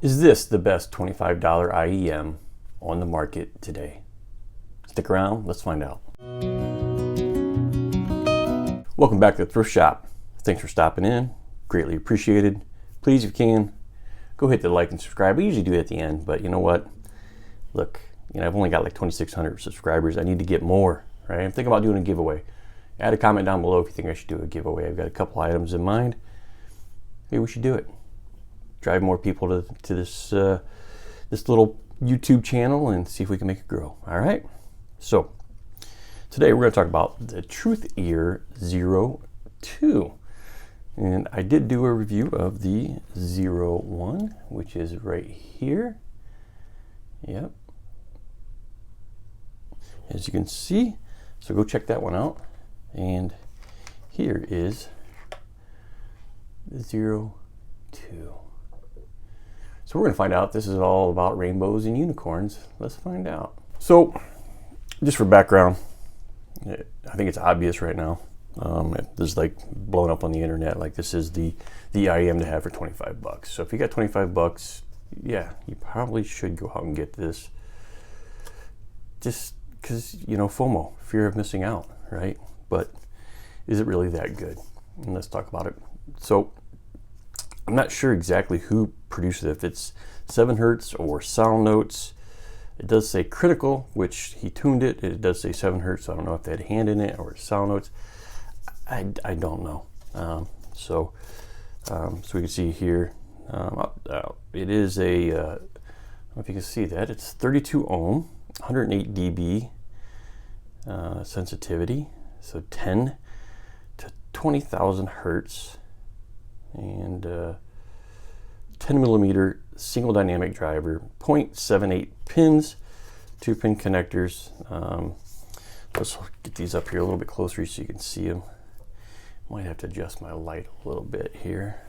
Is this the best $25 IEM on the market today? Stick around, let's find out. Welcome back to the Thrift Shop. Thanks for stopping in, greatly appreciated. Please, if you can, go hit the like and subscribe. We usually do it at the end, but you know what? Look, I've only got like 2,600 subscribers. I need to get more, right? I'm thinking about doing a giveaway. Add a comment down below if you think I should do a giveaway. I've got a couple items in mind. Maybe we should do it. Drive more people to this this little YouTube channel and see if we can make it grow. All right. So today we're going to talk about the Truth Ear 02, and I did do a review of the 01, which is right here. Yep. As you can see, so go check that one out. And here is the 02. So we're going to find out if this is all about rainbows and unicorns. Let's find out. So just for background, I think it's obvious right now. This is like blowing up on the internet. Like this is the IEM to have for 25 bucks. So if you got 25 bucks, yeah, you probably should go out and get this. Just because, FOMO, fear of missing out, right? But is it really that good? And let's talk about it. So I'm not sure exactly who produced it, if it's 7 Hertz or Salnotes. It does say critical, which he tuned it. It does say 7 Hertz. So I don't know if they had hand in it or Salnotes. I don't know. So we can see here, it is a, I don't know if you can see that. It's 32 ohm, 108 dB sensitivity. So 10 to 20,000 Hertz. And 10 millimeter single dynamic driver, 0.78 pins, 2-pin connectors. Let's get these up here a little bit closer so you can see them. Might have to adjust my light a little bit here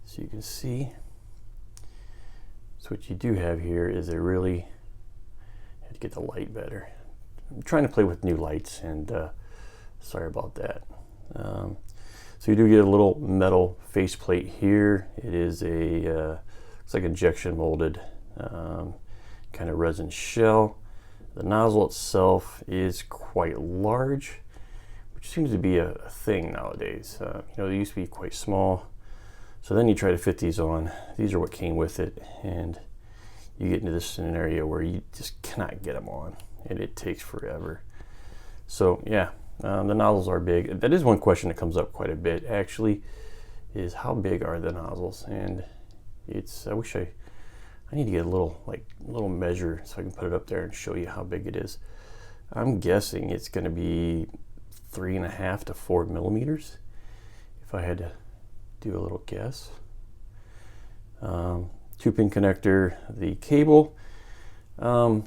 so you can see. So what you do have here is a really, have to get the light better. I'm trying to play with new lights, and sorry about that. So you do get a little metal faceplate here. It is a, it's like injection molded kind of resin shell. The nozzle itself is quite large, which seems to be a thing nowadays. They used to be quite small. So then you try to fit these on. These are what came with it, and you get into this scenario where you just cannot get them on, and it takes forever. So yeah. The nozzles are big. That is one question that comes up quite a bit, actually, is how big are the nozzles? And it's, I need to get a little measure so I can put it up there and show you how big it is. I'm guessing it's going to be 3.5 to 4 millimeters, if I had to do a little guess. 2-pin connector, the cable, I'm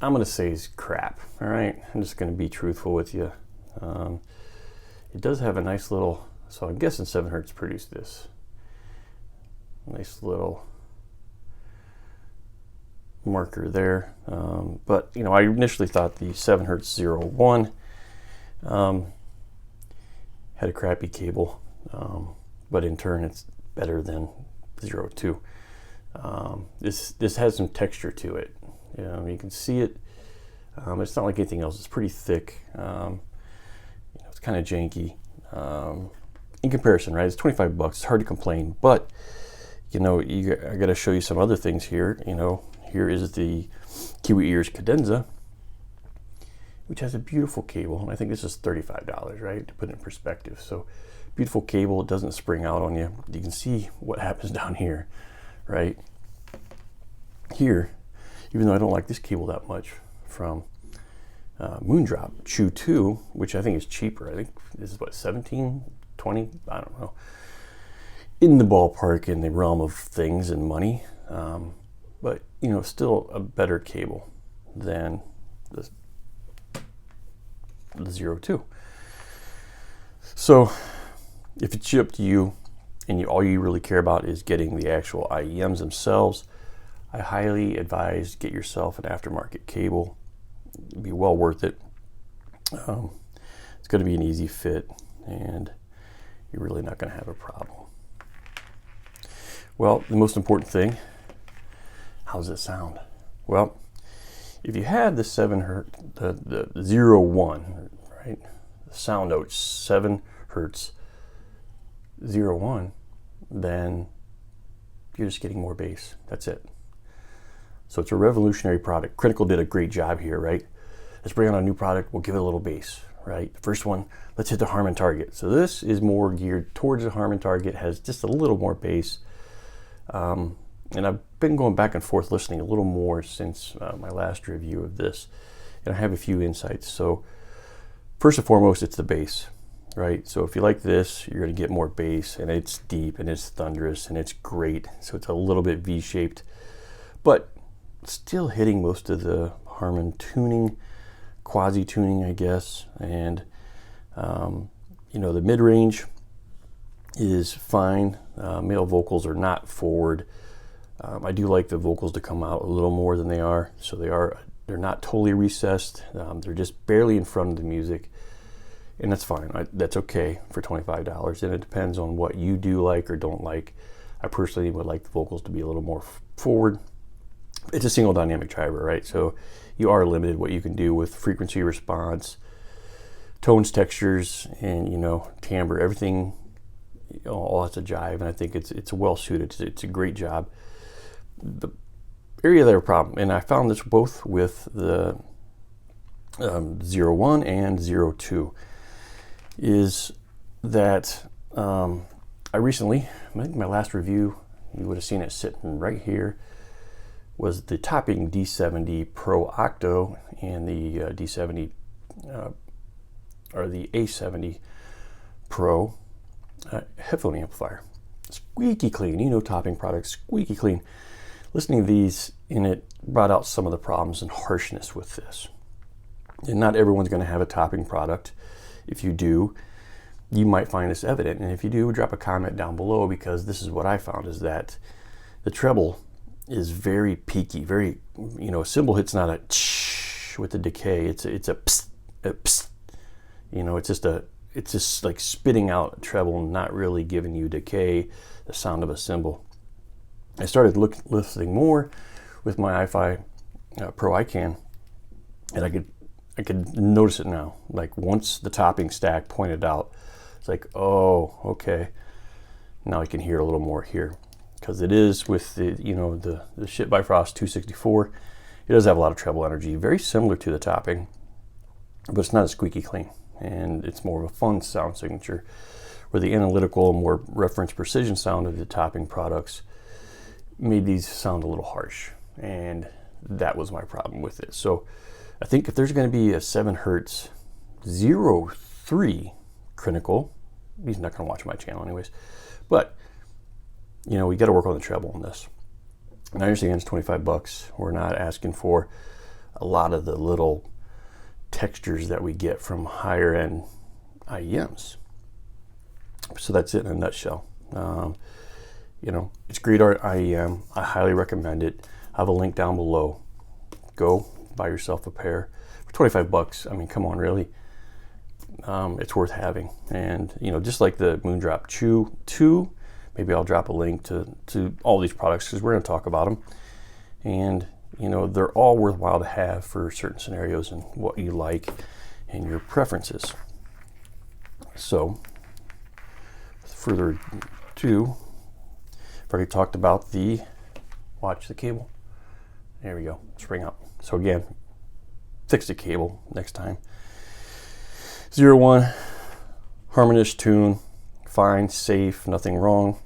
going to say is crap. All right, I'm just going to be truthful with you. It does have a nice little, so I'm guessing 7 Hertz produced this. Nice little marker there. But I initially thought the 7 Hertz 01 had a crappy cable, but in turn it's better than 02. This has some texture to it. You can see it. It's not like anything else. It's pretty thick. It's kind of janky in comparison, right? It's 25 bucks. It's hard to complain, but I got to show you some other things here. Here is the Kiwi Ears Cadenza, which has a beautiful cable, and I think this is $35, right? To put it in perspective. So beautiful cable. It doesn't spring out on you. You can see what happens down here, right? Here, even though I don't like this cable that much from Moondrop Chew 2, which I think is cheaper. I think this is what, 17, 20, I don't know. In the ballpark, in the realm of things and money. But, still a better cable than the 02. So if it's up to you and all you really care about is getting the actual IEMs themselves, I highly advise get yourself an aftermarket cable. It'd be well worth it. It's going to be an easy fit, and you're really not going to have a problem. Well, the most important thing, how does it sound? Well, if you had the 7 hertz, the 0, 1, right? The Salnotes 7 hertz, 0, 1, then you're just getting more bass. That's it. So it's a revolutionary product. Critical did a great job here, right? Let's bring on a new product. We'll give it a little bass, right? The first one, let's hit the Harman target. So this is more geared towards the Harman target, has just a little more bass. And I've been going back and forth listening a little more since my last review of this. And I have a few insights. So first and foremost, it's the bass, right? So if you like this, you're going to get more bass, and it's deep and it's thunderous and it's great. So it's a little bit V-shaped, but still hitting most of the Harman tuning, quasi-tuning, I guess. And, the mid-range is fine. Male vocals are not forward. I do like the vocals to come out a little more than they are. So they're not totally recessed. They're just barely in front of the music. And that's fine. That's okay for $25. And it depends on what you do like or don't like. I personally would like the vocals to be a little more forward. It's a single dynamic driver, right? So you are limited what you can do with frequency response, tones, textures, and timbre. Everything, all that's a jive, and I think it's well suited. It's a great job. The area that I have a problem, and I found this both with the 0, 1 and 0, 2, is that I recently, I think my last review, you would have seen it sitting right here, was the topping D70 Pro Octo and the D70 or the A70 Pro headphone amplifier. Squeaky clean, topping products, squeaky clean. Listening to these, and it brought out some of the problems and harshness with this. And not everyone's going to have a topping product. If you do, you might find this evident. And if you do, drop a comment down below, because this is what I found, is that the treble is very peaky, very, a cymbal hit's not a tsh with the decay. It's a psst, a psst. It's just like spitting out a treble, not really giving you decay, the sound of a cymbal. I started listening more with my iFi Pro iCan, and I could notice it now. Like once the topping stack pointed out, it's like, oh, okay. Now I can hear a little more here, because it is with the the Shit by Frost 264. It does have a lot of treble energy, very similar to the topping, but it's not as squeaky clean, and it's more of a fun sound signature. Where the analytical, more reference precision sound of the topping products made these sound a little harsh, and that was my problem with it. So I think if there's going to be a 7 hertz 03 critical, he's not going to watch my channel anyways, but we got to work on the treble on this. And I understand it's $25. We're not asking for a lot of the little textures that we get from higher end IEMs. So that's it in a nutshell. It's great art IEM. I highly recommend it. I have a link down below. Go buy yourself a pair for $25. I mean, come on, really. It's worth having. And just like the Moondrop Chew 2, maybe I'll drop a link to all these products, because we're going to talk about them. And they're all worthwhile to have for certain scenarios and what you like and your preferences. So, with further ado, I've already talked about watch the cable. There we go, spring up. So again, fix the cable next time. 0, 1, Harmonish tune, fine, safe, nothing wrong.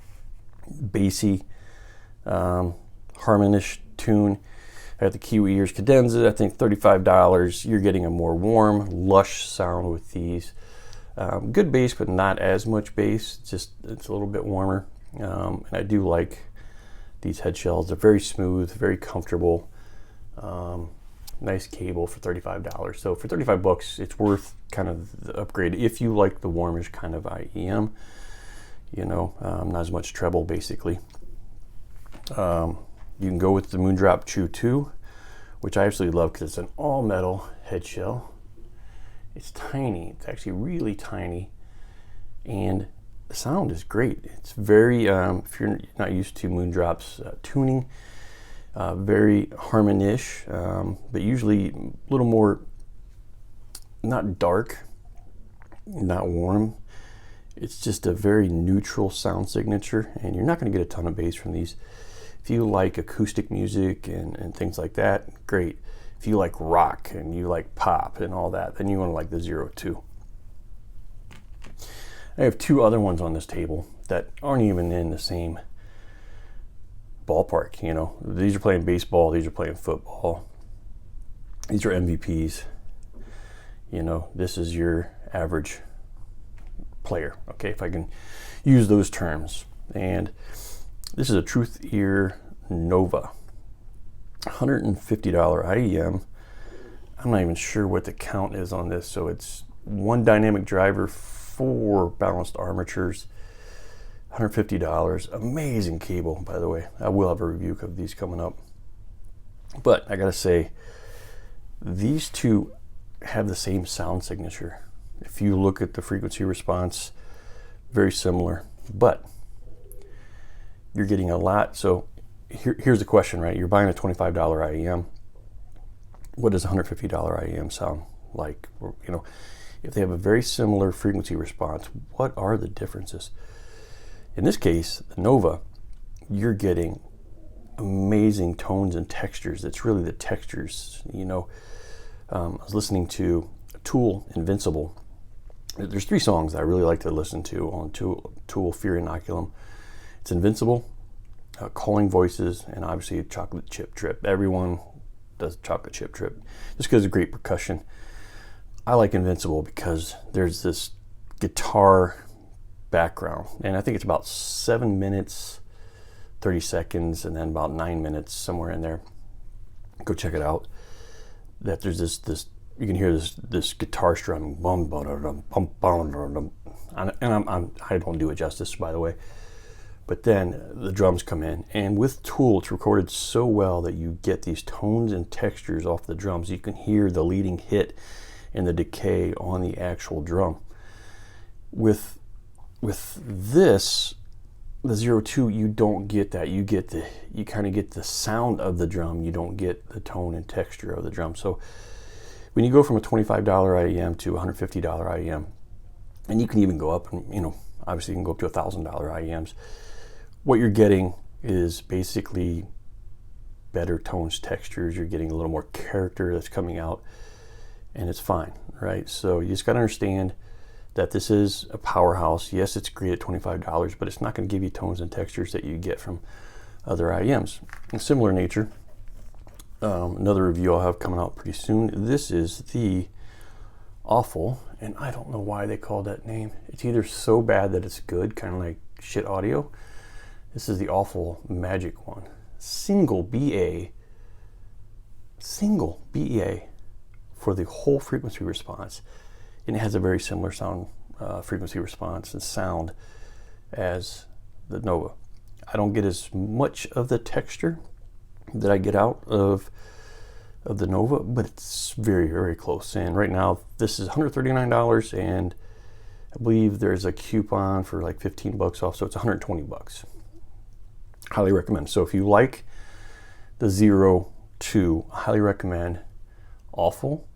Bassy, Harmonish tune. I got the Kiwi Ears Cadenza, I think $35. You're getting a more warm, lush sound with these. Good bass, but not as much bass. It's a little bit warmer. And I do like these head shells. They're very smooth, very comfortable. Nice cable for $35. So for $35, it's worth kind of the upgrade if you like the warmish kind of IEM. Not as much treble basically. You can go with the Moondrop Chew 2, which I absolutely love because it's an all metal head shell. It's tiny. It's actually really tiny, and the sound is great. It's very, if you're not used to Moondrop's tuning, very harmonish, but usually a little more, not dark, not warm. It's just a very neutral sound signature, and you're not going to get a ton of bass from these. If you like acoustic music and things like that, great. If you like rock and you like pop and all that, then you want to like the 02. I have two other ones on this table that aren't even in the same ballpark. You know, these are playing baseball, these are playing football, these are MVPs. You know, this is your average player, okay, if I can use those terms. And this is a Truth Ear Nova, $150 IEM. I'm not even sure what the count is on this, so it's one dynamic driver, 4 balanced armatures, $150. Amazing cable, by the way. I will have a review of these coming up. But I gotta say, these two have the same sound signature. If you look at the frequency response, very similar, but you're getting a lot. So here's the question, right? You're buying a $25 IEM. What does $150 IEM sound like? You know, if they have a very similar frequency response, what are the differences? In this case, the Nova, you're getting amazing tones and textures. It's really the textures, you know. I was listening to Tool, Invincible. There's 3 songs that I really like to listen to on Tool Fear Inoculum. It's Invincible, Calling Voices, and obviously Chocolate Chip Trip. Everyone does Chocolate Chip Trip just because of great percussion. I like Invincible because there's this guitar background, and I think it's about 7 minutes, 30 seconds, and then about 9 minutes, somewhere in there. Go check it out. That there's this you can hear this guitar strumming, bum bum bum bum, and I don't do it justice, by the way. But then the drums come in, and with Tool, it's recorded so well that you get these tones and textures off the drums. You can hear the leading hit and the decay on the actual drum. With this, the 02, you don't get that. You kind of get the sound of the drum. You don't get the tone and texture of the drum. So when you go from a $25 IEM to $150 IEM, and you can even go up, and you know, obviously you can go up to $1,000 IEMs. What you're getting is basically better tones, textures. You're getting a little more character that's coming out, and it's fine, right? So you just got to understand that this is a powerhouse. Yes, it's great at $25, but it's not going to give you tones and textures that you get from other IEMs. In similar nature, another review I'll have coming out pretty soon. This is the Awful, and I don't know why they call that name. It's either so bad that it's good, kind of like shit audio. This is the Awful Magic one. Single BA for the whole frequency response. And it has a very similar sound, frequency response and sound as the Nova. I don't get as much of the texture that I get out of the Nova, but it's very, very close. And right now, this is $139, and I believe there's a coupon for like $15 off, so it's $120. Highly recommend. So if you like the 02, I highly recommend Awful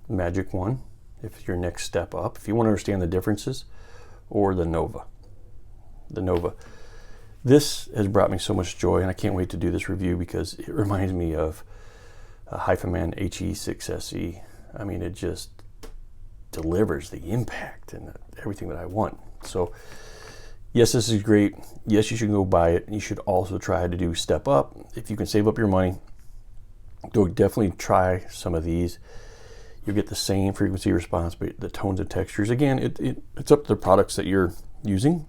Magic one. If your next step up, if you want to understand the differences, or the Nova. The Nova. This has brought me so much joy, and I can't wait to do this review because it reminds me of a HiFiMan HE6SE. I mean, it just delivers the impact and everything that I want. So, yes, this is great. Yes, you should go buy it. You should also try to do step up. If you can save up your money, go definitely try some of these. You'll get the same frequency response, but the tones and textures, again, it's up to the products that you're using.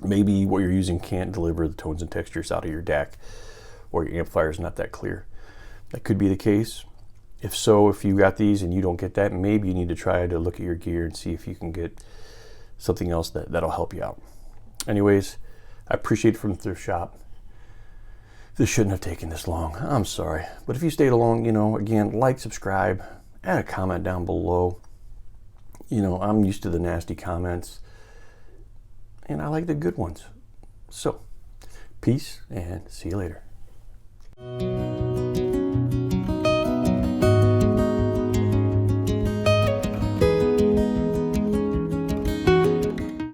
Maybe what you're using can't deliver the tones and textures out of your DAC, or your amplifier is not that clear. That could be the case. If so, if you got these and you don't get that, maybe you need to try to look at your gear and see if you can get something else that'll help you out. Anyways, I appreciate it from the thrift shop. This shouldn't have taken this long. I'm sorry. But if you stayed along, again, like, subscribe, add a comment down below. I'm used to the nasty comments. and I like the good ones. So, peace and see you later.